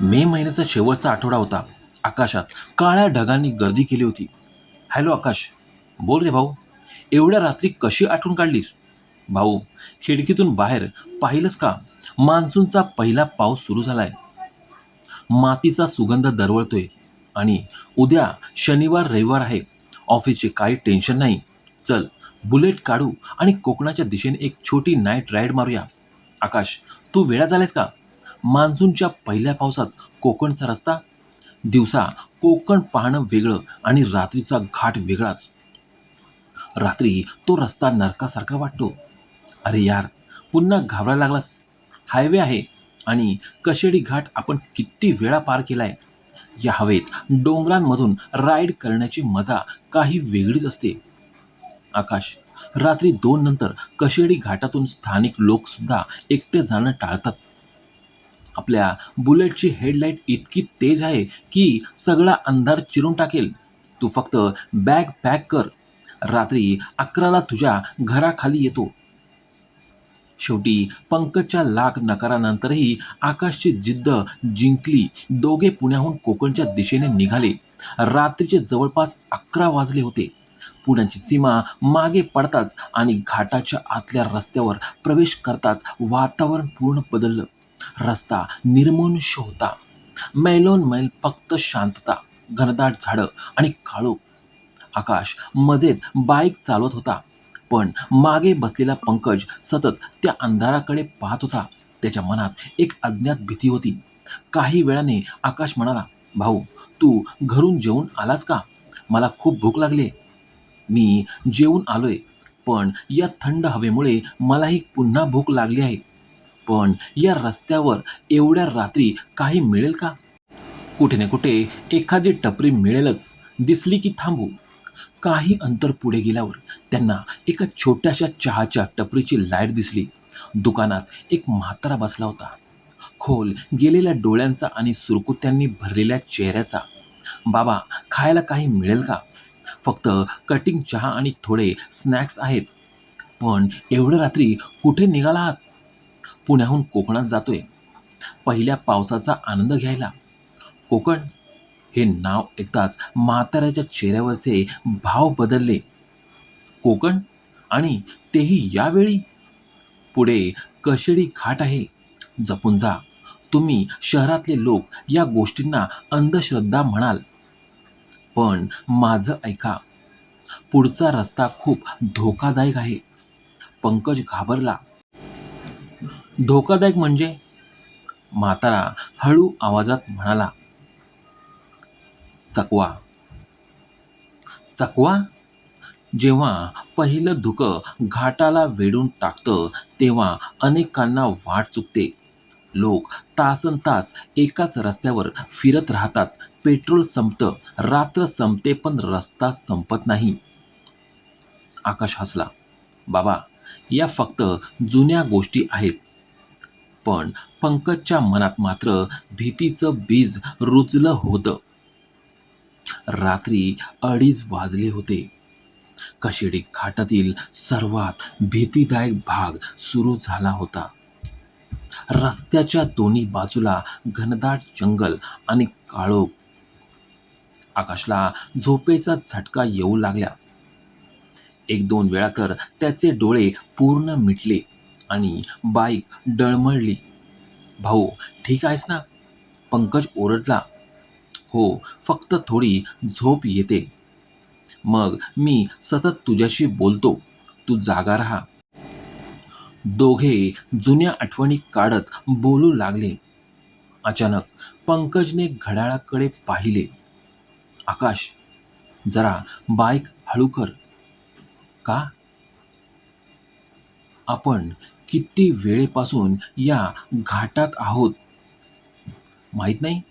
मे महिन्याचा शेवटचा आठवडा होता. आकाशात काळ्या ढगांनी गर्दी केली होती. हॅलो आकाश, बोल रे भाऊ. एवढ्या रात्री कशी आठवण काढलीस? भाऊ, खिडकीतून बाहेर पाहिलंस का? मान्सूनचा पहिला पाऊस सुरू झालाय. मातीचा सुगंध दरवळतोय आणि उद्या शनिवार रविवार आहे. ऑफिसचे काही टेन्शन नाही. चल, बुलेट काढू आणि कोकणाच्या दिशेने एक छोटी नाईट राईड मारूया. आकाश, तू वेळा झालेस का? मान्सूनच्या पहिल्या पावसात कोकणचा रस्ता, दिवसा कोकण पाहणं वेगळं आणि रात्रीचा घाट वेगळाच. रात्री तो रस्ता नरकासारखा वाटतो. अरे यार, पुन्हा घाबरायला लागलास. हायवे आहे आणि कशेडी घाट आपण किती वेळा पार केलाय. या हवेत डोंगरांमधून राईड करण्याची मजा काही वेगळीच असते. आकाश, रात्री 2 नंतर कशेडी घाटातून स्थानिक लोकसुद्धा एकटे जाणं टाळतात. आपल्या बुलेटची हेडलाईट इतकी तेज आहे की सगळा अंधार चिरून टाकेल. तू फक्त बॅग पॅक कर. रात्री 11ला तुझ्या घराखाली येतो. शेवटी पंकजच्या लाख नकारानंतरही आकाशची जिद्द जिंकली. दोघे पुण्याहून कोकणच्या दिशेने निघाले. रात्रीचे जवळपास 11 वाजले होते. पुण्याची सीमा मागे पडताच आणि घाटाच्या आतल्या रस्त्यावर प्रवेश करताच वातावरण पूर्ण बदललं. रस्ता निर्मनुष्य होता. मैलोन मैल फक्त शांतता, घनदाट झाडं आणि काळोख. आकाश मजेत बाईक चालवत होता, पण मागे बसलेला पंकज सतत त्या अंधाराकडे पाहत होता. त्याच्या मनात एक अज्ञात भीती होती. काही वेळाने आकाश म्हणाला, भाऊ, तू घरून जेवून आलास का? मला खूप भूक लागली. मी जेवून आलोय, पण या थंड हवेमुळे मलाही पुन्हा भूक लागली आहे. पण या रस्त्यावर एवढ्या रात्री काही मिळेल का? कुठे ना कुठे एखादी टपरी मिळेलच. दिसली की थांबू. काही अंतर पुढे गेल्यावर त्यांना एका छोट्याशा चहाच्या टपरीची लाईट दिसली. दुकानात एक म्हातारा बसला होता. खोल गेलेल्या डोळ्यांचा आणि सुरकुत्यांनी भरलेल्या चेहऱ्याचा. बाबा, खायला काही मिळेल का? फक्त कटिंग चहा आणि थोडे स्नॅक्स आहेत. पण एवढ्या रात्री कुठे निघाला आहात? पुण्याहून कोकणात जातोय. पहिल्या पावसाचा आनंद घ्यायला. कोकण हे नाव ऐकताच म्हाताऱ्याच्या चेहऱ्यावरचे भाव बदलले. कोकण? आणि तेही यावेळी? पुढे कशेडी घाट आहे. जपून जा. तुम्ही शहरातले लोक या गोष्टींना अंधश्रद्धा म्हणाल, पण माझं ऐका. पुढचा रस्ता खूप धोकादायक आहे. पंकज घाबरला. धोकादायक म्हणजे? म्हातारा हळू आवाजात म्हणाला, चकवा. चकवा? जेव्हा पहिलं धुकं घाटाला वेढून टाकतं तेव्हा अनेकांना वाट चुकते. लोक तासनतास एकाच रस्त्यावर फिरत राहतात. पेट्रोल संपतं, रात्र संपते, पण रस्ता संपत नाही. आकाश हसला. बाबा, या फक्त जुन्या गोष्टी आहेत. पण पंकजच्या मनात मात्र भीतीचं बीज रुजलं होतं. रात्री 2:30 वाजले होते. कशेडी घाटातील सर्वात भीतीदायक भाग सुरू झाला होता. रस्त्याच्या दोन्ही बाजूला घनदाट जंगल आणि काळोख. आकाशला झोपेचा झटका येऊ लागला. 1-2 वेळा तर त्याचे डोळे पूर्ण मिटले आणि बाईक डळमळली. भाऊ, ठीक आहेस ना? पंकज ओरडला. हो, फक्त थोडी झोप येते. मग मी सतत तुझ्याशी बोलतो, तू जागा राहा. दोघे जुन्या आठवणी काढत बोलू लागले. अचानक पंकजने घड्याळाकडे पाहिले. आकाश, जरा बाईक हळू कर. का? आपण किती वेळेपासून या घाटात आहोत माहीत नाही.